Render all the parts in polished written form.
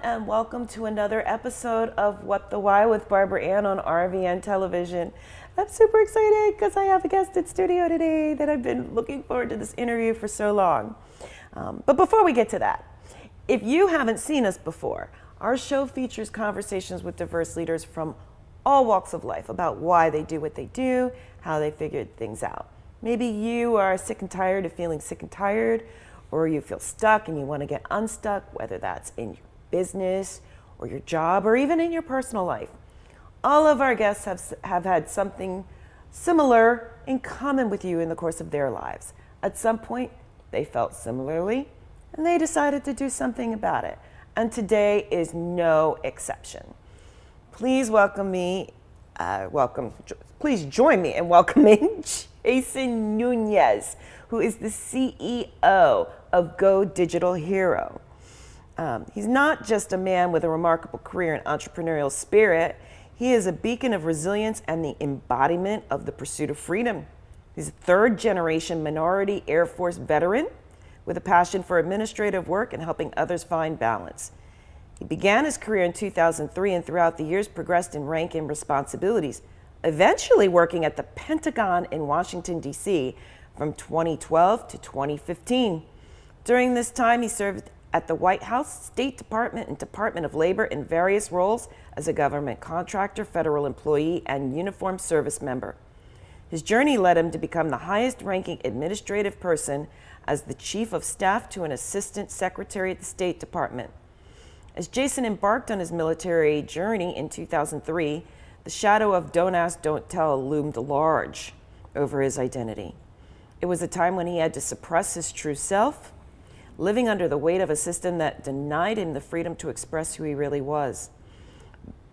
and welcome to another episode of What the Why with Barbara Ann on RVN Television. I'm super excited because I have a guest in studio today that I've been looking forward to this interview for so long. But before we get to that, if you haven't seen us before, our show features conversations with diverse leaders from all walks of life about why they do what they do, how they figured things out. Maybe you are sick and tired of feeling sick and tired, or you feel stuck and you want to get unstuck, whether that's in your business or your job or even in your personal life. All of our guests have had something similar in common with you in the course of their lives. At some point, they felt similarly and they decided to do something about it. And today is no exception. Please please join me in welcoming Jason Nunez, who is the CEO of Go Digital Hero. He's not just a man with a remarkable career and entrepreneurial spirit. He is a beacon of resilience and the embodiment of the pursuit of freedom. He's a third-generation minority Air Force veteran with a passion for administrative work and helping others find balance. He began his career in 2003 and throughout the years progressed in rank and responsibilities, eventually working at the Pentagon in Washington, D.C. from 2012 to 2015. During this time, he served at the White House, State Department, and Department of Labor in various roles as a government contractor, federal employee, and uniformed service member. His journey led him to become the highest-ranking administrative person as the Chief of Staff to an Assistant Secretary at the State Department. As Jason embarked on his military journey in 2003, the shadow of Don't Ask, Don't Tell loomed large over his identity. It was a time when he had to suppress his true self, living under the weight of a system that denied him the freedom to express who he really was.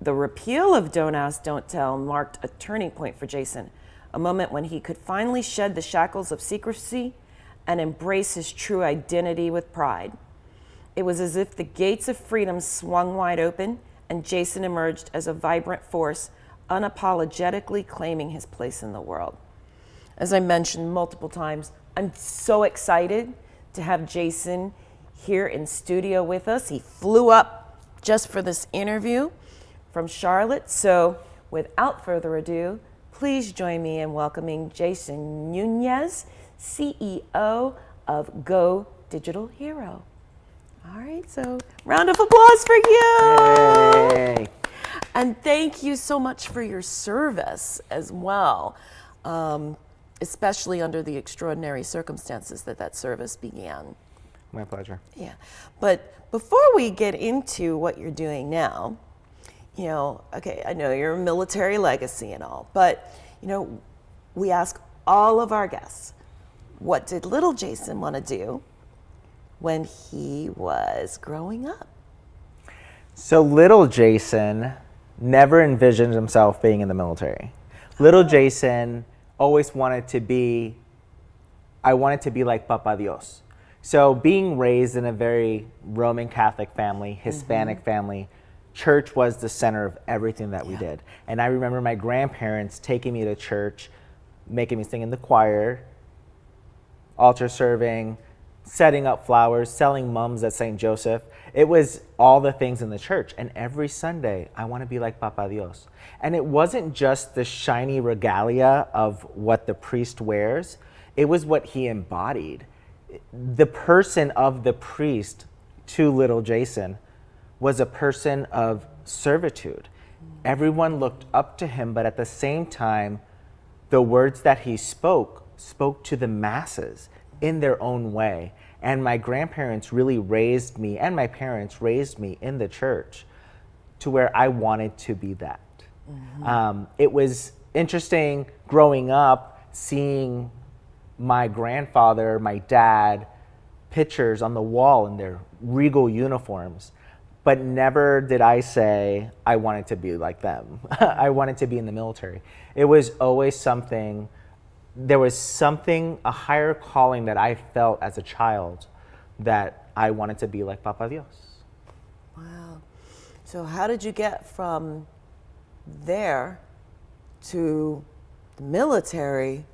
The repeal of Don't Ask, Don't Tell marked a turning point for Jason, a moment when he could finally shed the shackles of secrecy and embrace his true identity with pride. It was as if the gates of freedom swung wide open and Jason emerged as a vibrant force, unapologetically claiming his place in the world. As I mentioned multiple times, I'm so excited to have Jason here in studio with us. He flew up just for this interview from Charlotte. So without further ado, please join me in welcoming Jason Nunez, CEO of Go Digital Hero. All right, so round of applause for you. Hey. And thank you so much for your service as well. Especially under the extraordinary circumstances that service began. My pleasure. Yeah, but before we get into what you're doing now, okay, I know you're a military legacy and all, but we ask all of our guests, what did little Jason want to do when he was growing up? So little Jason never envisioned himself being in the military. Little Jason always wanted to be like Papa Dios. So being raised in a very Roman Catholic family, Hispanic family, church was the center of everything that we did. And I remember my grandparents taking me to church, making me sing in the choir, altar serving, setting up flowers, selling mums at St. Joseph. It was all the things in the church. And every Sunday, I want to be like Papa Dios. And it wasn't just the shiny regalia of what the priest wears. It was what he embodied. The person of the priest to little Jason was a person of servitude. Everyone looked up to him, but at the same time, the words that he spoke to the masses in their own way. And my grandparents really raised me, and my parents raised me in the church to where I wanted to be that. It was interesting growing up, seeing my grandfather, my dad, pictures on the wall in their regal uniforms, but never did I say I wanted to be like them. I wanted to be in the military. It was always something. There was something, a higher calling that I felt as a child that I wanted to be like Papa Dios. Wow. So how did you get from there to the military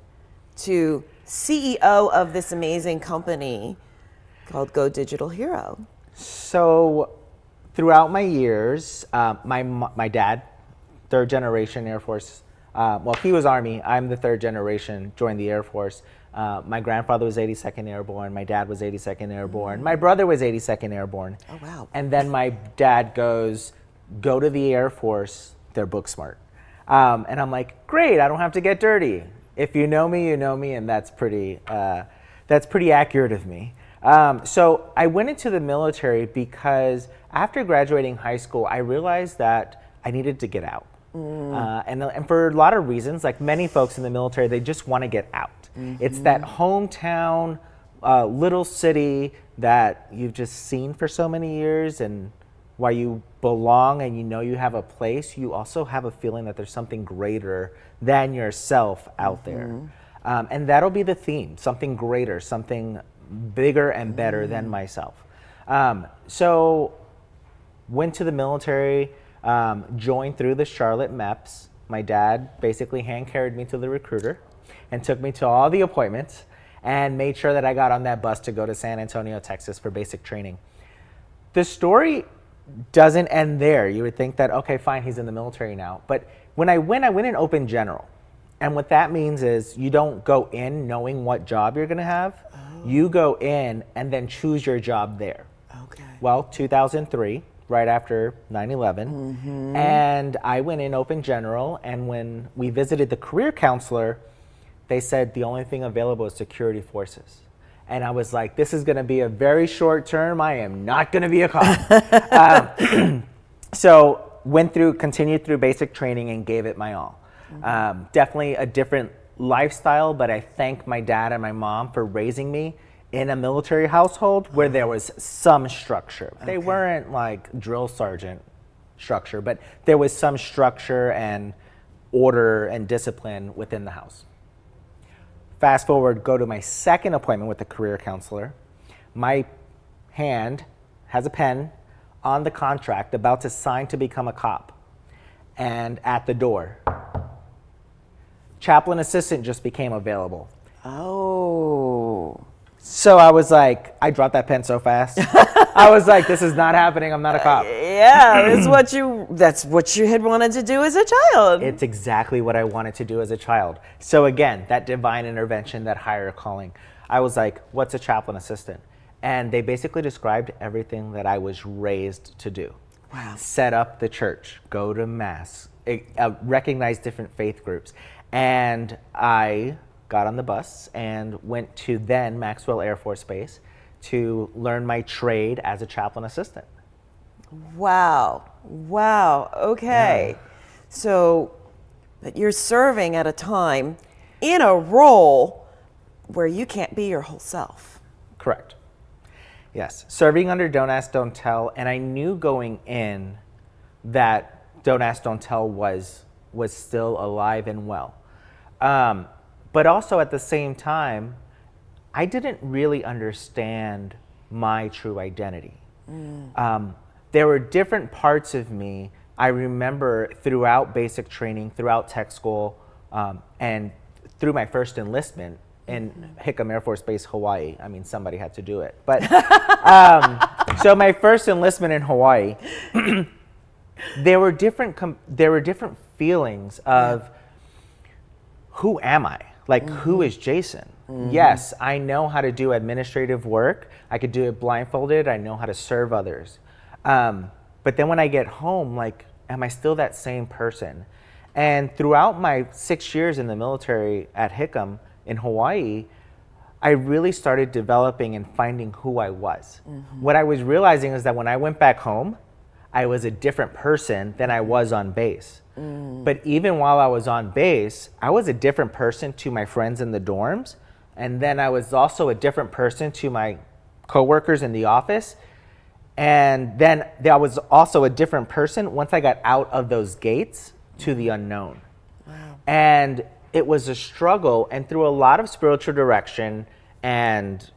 to CEO of this amazing company called Go Digital Hero? So throughout my years, my dad, third generation Air Force. Well, he was Army. I'm the third generation, joined the Air Force. My grandfather was 82nd Airborne. My dad was 82nd Airborne. My brother was 82nd Airborne. Oh, wow. And then my dad goes, go to the Air Force. They're book smart. And I'm like, great, I don't have to get dirty. If you know me, you know me, and that's pretty accurate of me. So I went into the military because after graduating high school, I realized that I needed to get out. And for a lot of reasons, like many folks in the military, they just want to get out. It's that hometown, little city that you've just seen for so many years, and while you belong and you know you have a place, you also have a feeling that there's something greater than yourself out there. And that'll be the theme, something greater, something bigger and better than myself. So went to the military, joined through the Charlotte MEPS. My dad basically hand carried me to the recruiter and took me to all the appointments and made sure that I got on that bus to go to San Antonio, Texas for basic training. The story doesn't end there. You would think that, okay, fine, he's in the military now. But when I went in open general. And what that means is you don't go in knowing what job you're going to have. You go in and then choose your job there. Okay. Well, 2003, right after 9/11, and I went in open general, and when we visited the career counselor, they said the only thing available is security forces. And I was like, this is going to be a very short term. I am not going to be a cop. So continued through basic training and gave it my all. Definitely a different lifestyle, but I thank my dad and my mom for raising me in a military household where there was some structure. They weren't like drill sergeant structure, but there was some structure and order and discipline within the house. Fast forward, go to my second appointment with the career counselor. My hand has a pen on the contract about to sign to become a cop. And at the door, chaplain assistant just became available. Oh. So I was like, I dropped that pen so fast. I was like, this is not happening. I'm not a cop. Yeah, that's what you had wanted to do as a child. It's exactly what I wanted to do as a child. So again, that divine intervention, that higher calling. I was like, what's a chaplain assistant? And they basically described everything that I was raised to do. Wow. Set up the church, go to mass, recognize different faith groups. And I got on the bus and went to then Maxwell Air Force Base to learn my trade as a chaplain assistant. Wow. Okay. Yeah. So you're serving at a time in a role where you can't be your whole self. Correct. Yes. Serving under Don't Ask, Don't Tell. And I knew going in that Don't Ask, Don't Tell was still alive and well. But also at the same time, I didn't really understand my true identity. There were different parts of me. I remember throughout basic training, throughout tech school, and through my first enlistment in Hickam Air Force Base, Hawaii. I mean, somebody had to do it. But so my first enlistment in Hawaii, there were different feelings of who am I? Like, who is Jason? Yes, I know how to do administrative work. I could do it blindfolded. I know how to serve others. But then when I get home, like, am I still that same person? And throughout my 6 years in the military at Hickam in Hawaii, I really started developing and finding who I was. What I was realizing is that when I went back home, I was a different person than I was on base. But even while I was on base, I was a different person to my friends in the dorms. And then I was also a different person to my coworkers in the office. And then I was also a different person once I got out of those gates to the unknown. Wow. And it was a struggle, and through a lot of spiritual direction and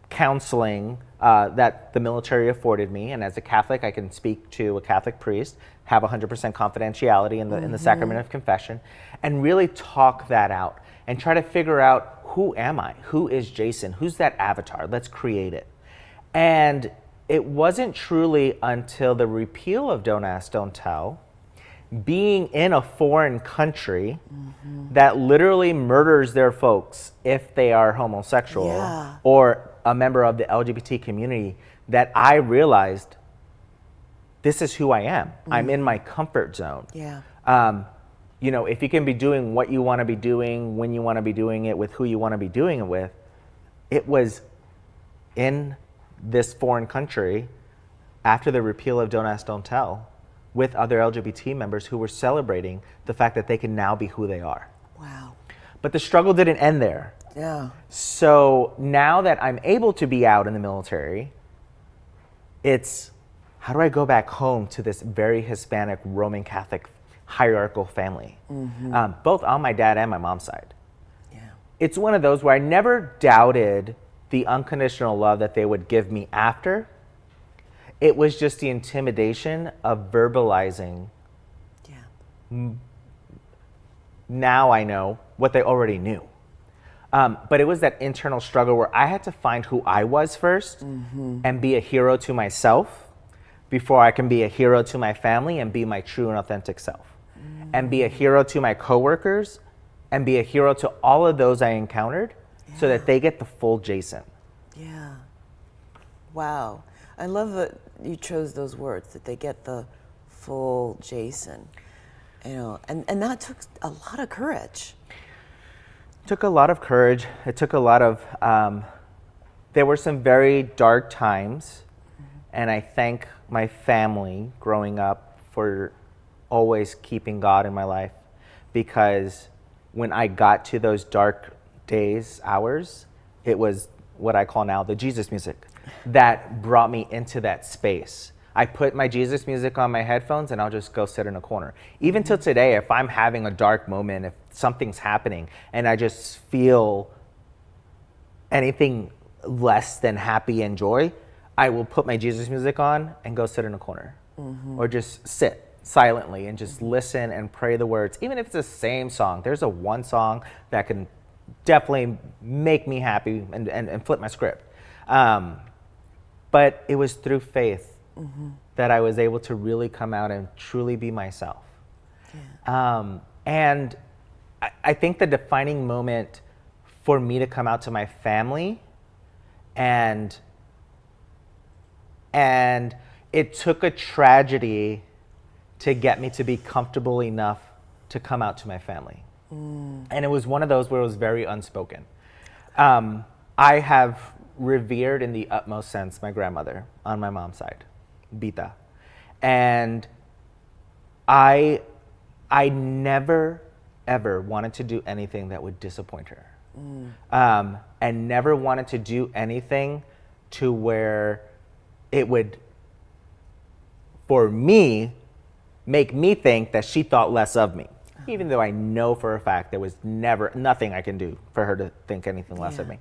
counseling that the military afforded me, and as a Catholic, I can speak to a Catholic priest, have 100% confidentiality in the sacrament of confession, and really talk that out and try to figure out, who am I? Who is Jason? Who's that avatar? Let's create it. And it wasn't truly until the repeal of Don't Ask, Don't Tell, being in a foreign country that literally murders their folks if they are homosexual Yeah. or a member of the LGBT community, that I realized this is who I am. I'm in my comfort zone. Yeah. You know, if you can be doing what you want to be doing, when you want to be doing it, with who you want to be doing it with, it was in this foreign country after the repeal of Don't Ask, Don't Tell, with other LGBT members who were celebrating the fact that they can now be who they are. Wow. But the struggle didn't end there. Yeah. So now that I'm able to be out in the military, it's how do I go back home to this very Hispanic Roman Catholic hierarchical family, both on my dad and my mom's side. Yeah. It's one of those where I never doubted the unconditional love that they would give me after. It was just the intimidation of verbalizing. Yeah. Now I know what they already knew. But it was that internal struggle where I had to find who I was first and be a hero to myself before I can be a hero to my family and be my true and authentic self. And be a hero to my coworkers and be a hero to all of those I encountered so that they get the full Jason. Yeah. Wow. I love that you chose those words, that they get the full Jason. You know, and that took a lot of courage. It took a lot of courage. It took a lot of, there were some very dark times, and I thank my family growing up for always keeping God in my life, because when I got to those dark days, hours, it was what I call now the Jesus music that brought me into that space. I put my Jesus music on my headphones and I'll just go sit in a corner. Even till today, if I'm having a dark moment, if something's happening and I just feel anything less than happy and joy, I will put my Jesus music on and go sit in a corner or just sit silently and just listen and pray the words. Even if it's the same song, there's a one song that can definitely make me happy and flip my script. But it was through faith that I was able to really come out and truly be myself. Yeah. And I think the defining moment for me to come out to my family, and it took a tragedy to get me to be comfortable enough to come out to my family. And it was one of those where it was very unspoken. I have revered in the utmost sense my grandmother on my mom's side, Bita. And I never, ever wanted to do anything that would disappoint her. And never wanted to do anything to where it would, for me, make me think that she thought less of me. Even though I know for a fact there was nothing I can do for her to think anything less of me.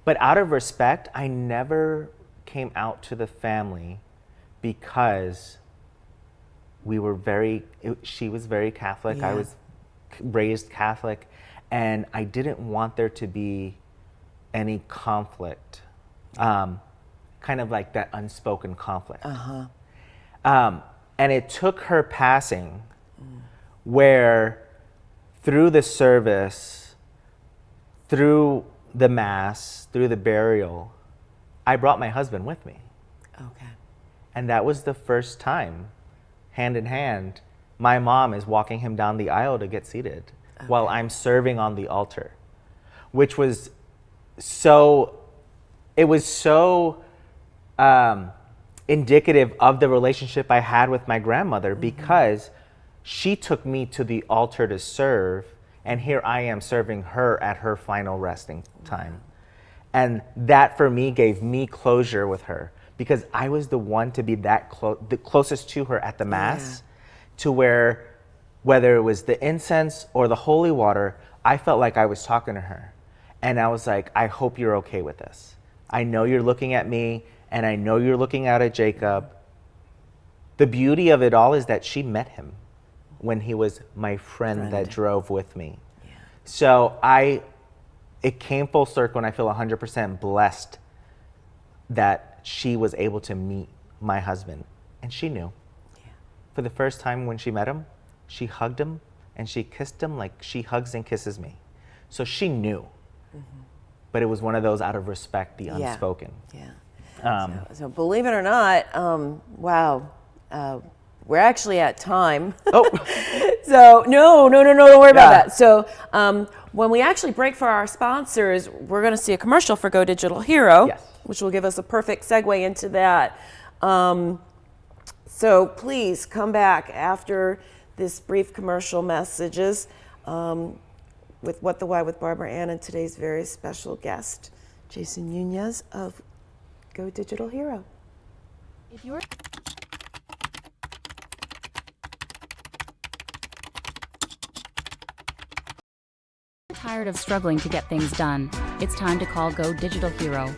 But out of respect, I never came out to the family because she was very Catholic. I was raised Catholic, and I didn't want there to be any conflict, kind of like that unspoken conflict. And it took her passing where through the service, through the mass, through the burial, I brought my husband with me. Okay. And that was the first time, hand in hand, my mom is walking him down the aisle to get seated while I'm serving on the altar, which was so indicative of the relationship I had with my grandmother, because she took me to the altar to serve, and here I am serving her at her final resting time. And that for me gave me closure with her, because I was the one to be that the closest to her at the mass, to where whether it was the incense or the holy water, I felt like I was talking to her. And I was like, I hope you're okay with this. I know you're looking at me, and I know you're looking out at Jacob. The beauty of it all is that she met him when he was my friend that drove with me. Yeah. So it came full circle, and I feel 100% blessed that that she was able to meet my husband. And she knew. Yeah. For the first time when she met him, she hugged him and she kissed him like she hugs and kisses me. So she knew. But it was one of those out of respect, the unspoken. Yeah. So believe it or not, wow, we're actually at time. Oh. So no, don't worry about that. So when we actually break for our sponsors, we're going to see a commercial for Go Digital Hero, Yes. which will give us a perfect segue into that. So please come back after this brief commercial messages with What the Why with Barbara Ann and today's very special guest, Jason Nunez of Go Digital Hero. If you're tired of struggling to get things done, it's time to call Go Digital Hero.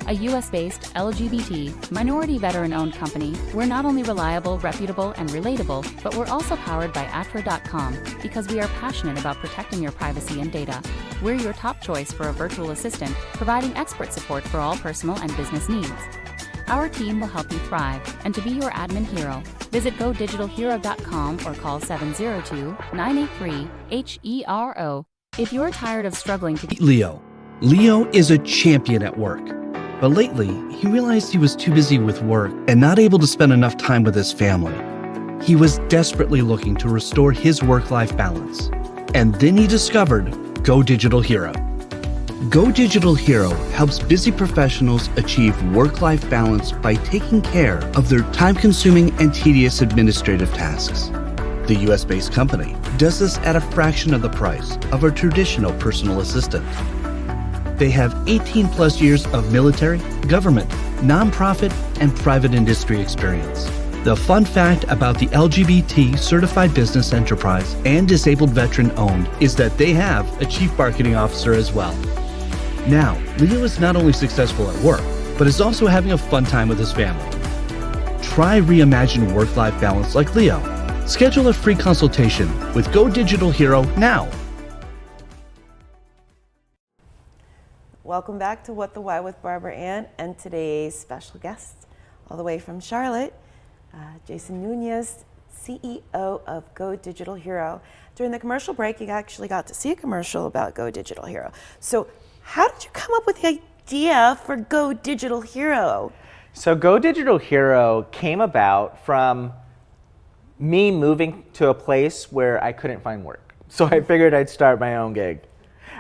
A US-based LGBT, minority veteran-owned company, we're not only reliable, reputable, and relatable, but we're also powered by Atra.com because we are passionate about protecting your privacy and data. We're your top choice for a virtual assistant, providing expert support for all personal and business needs. Our team will help you thrive, and to be your admin hero, visit GoDigitalHero.com or call 702-983-HERO. If you're tired of struggling to Leo. Leo is a champion at work. But lately, he realized he was too busy with work and not able to spend enough time with his family. He was desperately looking to restore his work-life balance. And then he discovered Go Digital Hero. Go Digital Hero helps busy professionals achieve work-life balance by taking care of their time-consuming and tedious administrative tasks. The US-based company does this at a fraction of the price of a traditional personal assistant. They have 18 plus years of military, government, nonprofit, and private industry experience. The fun fact about the LGBT certified business enterprise and disabled veteran owned is that they have a chief marketing officer as well. Now, Leo is not only successful at work, but is also having a fun time with his family. Try reimagine work-life balance like Leo. Schedule a free consultation with Go Digital Hero now. Welcome back to What the Why with Barbara Ann and today's special guest, all the way from Charlotte, Jason Nunez, CEO of Go Digital Hero. During the commercial break, you actually got to see a commercial about Go Digital Hero. So how did you come up with the idea for Go Digital Hero? So Go Digital Hero came about from me moving to a place where I couldn't find work. So I figured I'd start my own gig.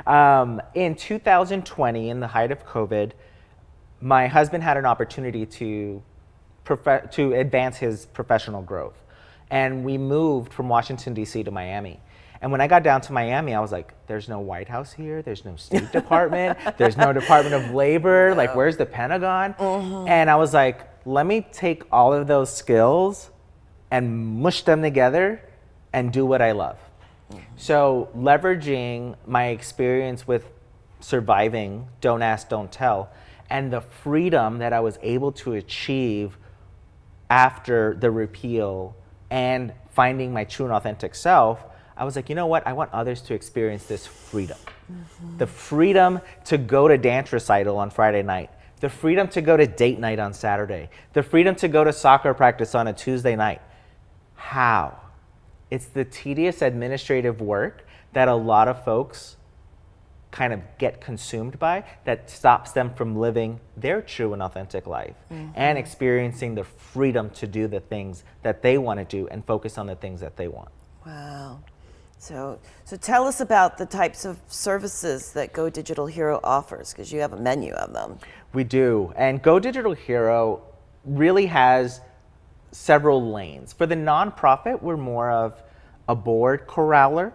In 2020, in the height of COVID, my husband had an opportunity to advance his professional growth. And we moved from Washington, D.C. to Miami. And when I got down to Miami, I was like, there's no White House here, there's no State Department, there's no Department of Labor, like where's the Pentagon? And I was like, let me take all of those skills and mush them together and do what I love. So leveraging my experience with surviving Don't Ask, Don't Tell, and the freedom that I was able to achieve after the repeal and finding my true and authentic self, I was like, you know what? I want others to experience this freedom. The freedom to go to dance recital on Friday night, the freedom to go to date night on Saturday, the freedom to go to soccer practice on a Tuesday night. How? It's the tedious administrative work that a lot of folks kind of get consumed by that stops them from living their true and authentic life and experiencing the freedom to do the things that they want to do and focus on the things that they want. Wow. So tell us about the types of services that Go Digital Hero offers, because you have a menu of them. We do. And Go Digital Hero really has several lanes. For the nonprofit, we're more of a board corraller.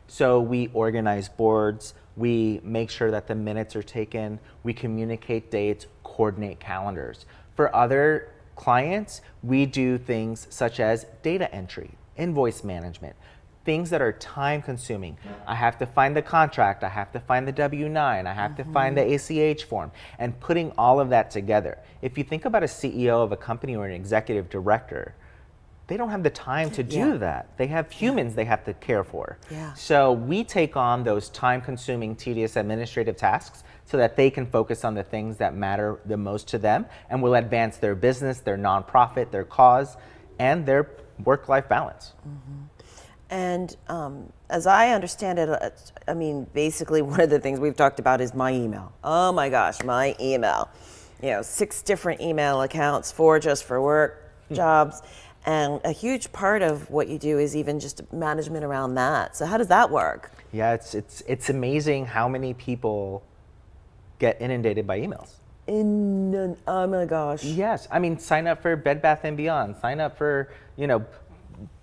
So we organize boards, we make sure that the minutes are taken, we communicate dates, coordinate calendars. For other clients, we do things such as data entry, invoice management, things that are time consuming. I have to find the contract, I have to find the W-9, I have to find the ACH form, and putting all of that together. If you think about a CEO of a company or an executive director, they don't have the time to do that. They have humans they have to care for. So we take on those time consuming, tedious administrative tasks so that they can focus on the things that matter the most to them and will advance their business, their nonprofit, their cause, and their work-life balance. And as I understand it, I mean, basically one of the things we've talked about is my email. Oh my gosh, my email. 6 different email accounts, 4 just for work, jobs. And a huge part of what you do is even just management around that. So how does that work? Yeah, it's amazing how many people get inundated by emails. Oh my gosh. Yes, I mean, sign up for Bed Bath & Beyond, sign up for,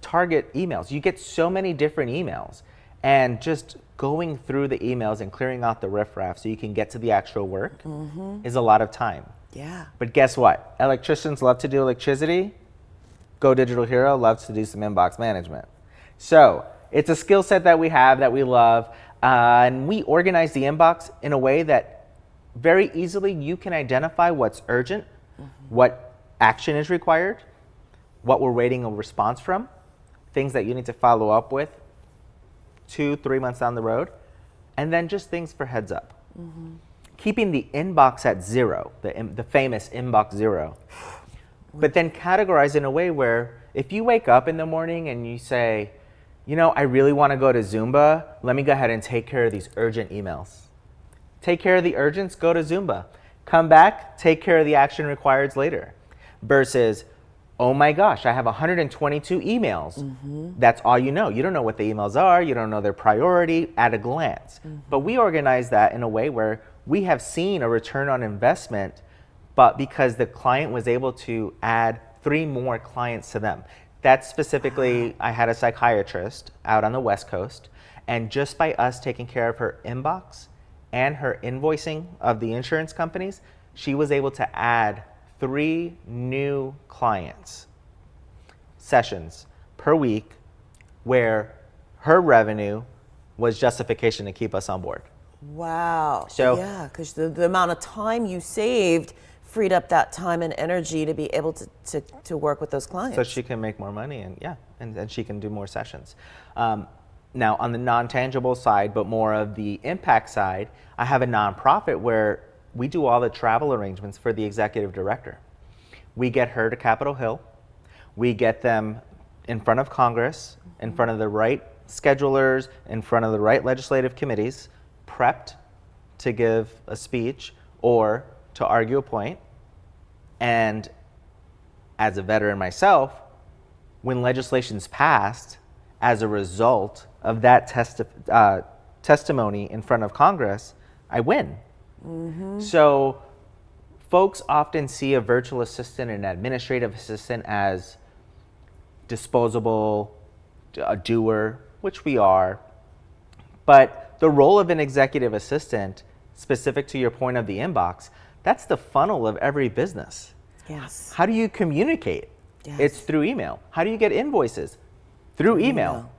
Target emails. You get so many different emails, and just going through the emails and clearing out the riffraff so you can get to the actual work is a lot of time. Yeah. But guess what? Electricians love to do electricity. Go Digital Hero loves to do some inbox management. So it's a skill set that we have that we love, and we organize the inbox in a way that very easily you can identify what's urgent, what action is required, what we're waiting a response from, things that you need to follow up with 2-3 months down the road, and then just things for heads up. Keeping the inbox at 0, the famous inbox 0, but then categorize in a way where if you wake up in the morning and you say, I really want to go to Zumba, let me go ahead and take care of these urgent emails. Take care of the urgents, go to Zumba. Come back, take care of the action required later. Versus, oh my gosh, I have 122 emails. That's all you know. You don't know what the emails are. You don't know their priority at a glance. But we organize that in a way where we have seen a return on investment, but because the client was able to add 3 more clients to them. That's specifically, I had a psychiatrist out on the West Coast, and just by us taking care of her inbox and her invoicing of the insurance companies, she was able to add 3 new clients sessions per week where her revenue was justification to keep us on board. Wow. So yeah, because the amount of time you saved freed up that time and energy to be able to work with those clients. So she can make more money, and she can do more sessions. Now on the non-tangible side, but more of the impact side, I have a nonprofit where we do all the travel arrangements for the executive director. We get her to Capitol Hill. We get them in front of Congress, in front of the right schedulers, in front of the right legislative committees, prepped to give a speech or to argue a point. And as a veteran myself, when legislation's passed as a result of that testimony in front of Congress, I win. So folks often see a virtual assistant and administrative assistant as disposable, a doer, which we are. But the role of an executive assistant, specific to your point of the inbox, that's the funnel of every business. Yes. How do you communicate? Yes. It's through email. How do you get invoices? Through email.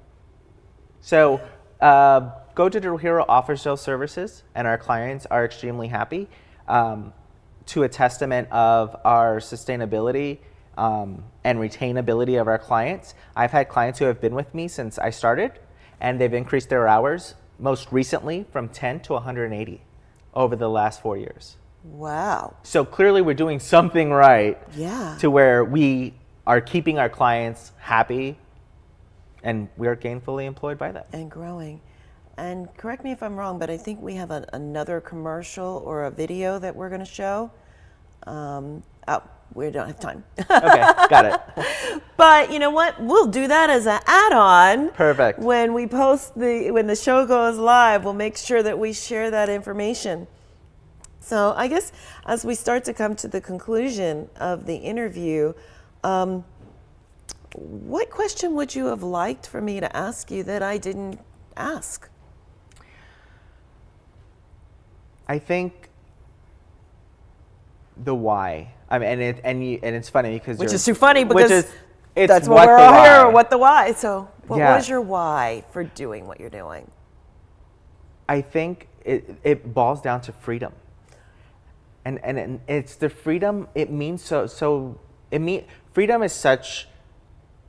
So Go Digital Hero offers those services, and our clients are extremely happy. To a testament of our sustainability and retainability of our clients, I've had clients who have been with me since I started, and they've increased their hours, most recently from 10 to 180 over the last 4 years. Wow. So clearly we're doing something right to where we are keeping our clients happy, and we are gainfully employed by that. And growing. And correct me if I'm wrong, but I think we have another commercial or a video that we're going to show. We don't have time. Okay, got it. But you know what? We'll do that as an add-on. Perfect. When we post when the show goes live, we'll make sure that we share that information. So I guess as we start to come to the conclusion of the interview, what question would you have liked for me to ask you that I didn't ask? I think the why. I mean, and it's funny because which is too funny because it's that's what we're all here. What the why? So, what was your why for doing what you're doing? I think it boils down to freedom, and it's the freedom. It means freedom is such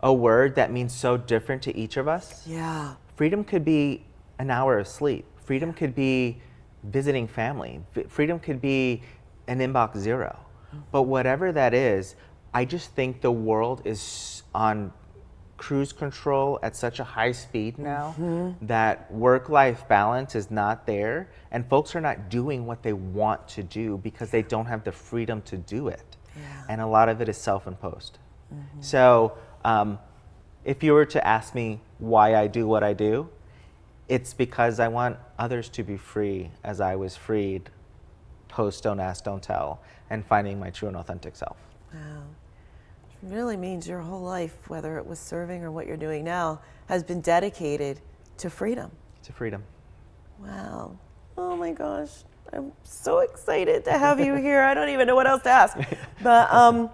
a word that means so different to each of us. Yeah. Freedom could be an hour of sleep. Freedom could be visiting family. Freedom could be an inbox 0. But whatever that is, I just think the world is on cruise control at such a high speed now that work-life balance is not there, and folks are not doing what they want to do because they don't have the freedom to do it. And a lot of it is self-imposed. So if you were to ask me why I do what I do, it's because I want others to be free as I was freed post Don't Ask, Don't Tell, and finding my true and authentic self. Wow. It really means your whole life, whether it was serving or what you're doing now, has been dedicated to freedom. To freedom. Wow. Oh my gosh. I'm so excited to have you here. I don't even know what else to ask. But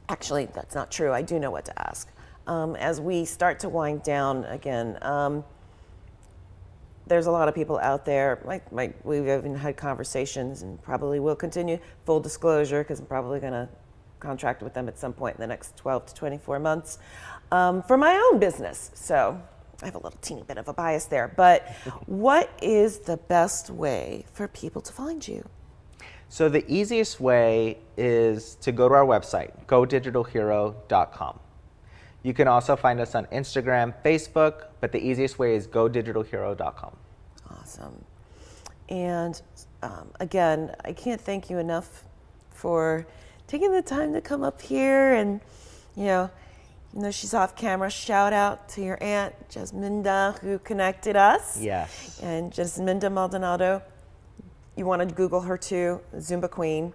actually, that's not true. I do know what to ask. As we start to wind down again, there's a lot of people out there, we've even had conversations and probably will continue, full disclosure, because I'm probably going to contract with them at some point in the next 12 to 24 months for my own business. So I have a little teeny bit of a bias there. But what is the best way for people to find you? So the easiest way is to go to our website, godigitalhero.com. You can also find us on Instagram, Facebook, but the easiest way is godigitalhero.com. Awesome. And again, I can't thank you enough for taking the time to come up here, and you know she's off camera. Shout out to your aunt Jasminda, who connected us. Yes. And Jasminda Maldonado, you want to Google her too, Zumba Queen.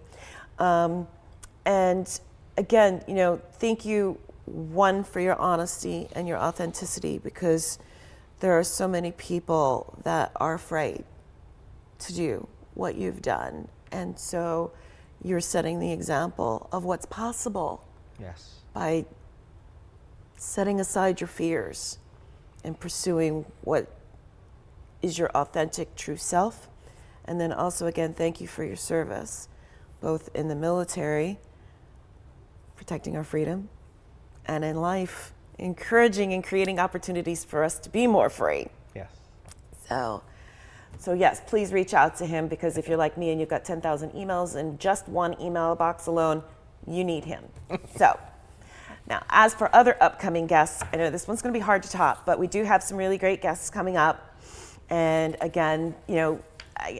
And again, thank you, one, for your honesty and your authenticity, because there are so many people that are afraid to do what you've done. And so you're setting the example of what's possible. Yes. By setting aside your fears and pursuing what is your authentic, true self. And then also, again, thank you for your service, both in the military, protecting our freedom, and in life, encouraging and creating opportunities for us to be more free. Yes. So yes, please reach out to him, because if you're like me and you've got 10,000 emails in just one email box alone, you need him. So now, as for other upcoming guests, I know this one's going to be hard to top, but we do have some really great guests coming up. And again,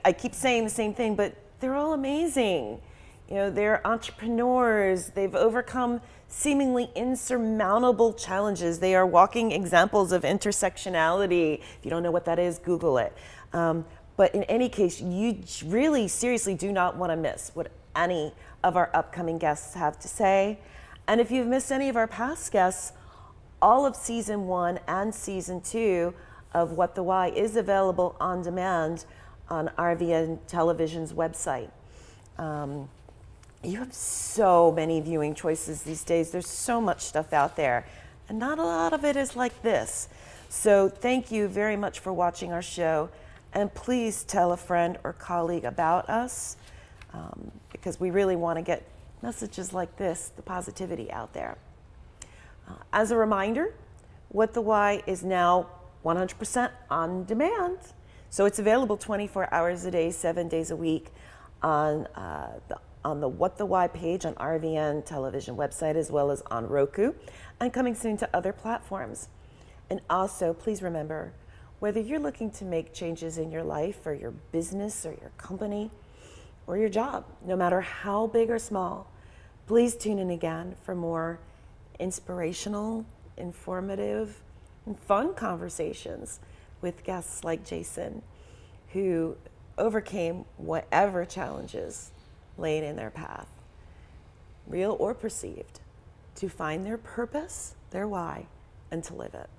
I keep saying the same thing, but they're all amazing. They're entrepreneurs. They've overcome seemingly insurmountable challenges. They are walking examples of intersectionality. If you don't know what that is, Google it. But in any case, you really seriously do not want to miss what any of our upcoming guests have to say. And if you've missed any of our past guests, all of season 1 and season 2 of What the Why is available on demand on RVN Television's website. You have so many viewing choices these days. There's so much stuff out there, and not a lot of it is like this. So thank you very much for watching our show, and please tell a friend or colleague about us, because we really want to get messages like this, the positivity out there. As a reminder, What the Why is now 100% on demand. So it's available 24 hours a day, 7 days a week on the What the Why page on RVN Television website, as well as on Roku, and coming soon to other platforms. And also, please remember, whether you're looking to make changes in your life or your business or your company or your job, no matter how big or small, please tune in again for more inspirational, informative, and fun conversations with guests like Jason, who overcame whatever challenges laid in their path, real or perceived, to find their purpose, their why, and to live it.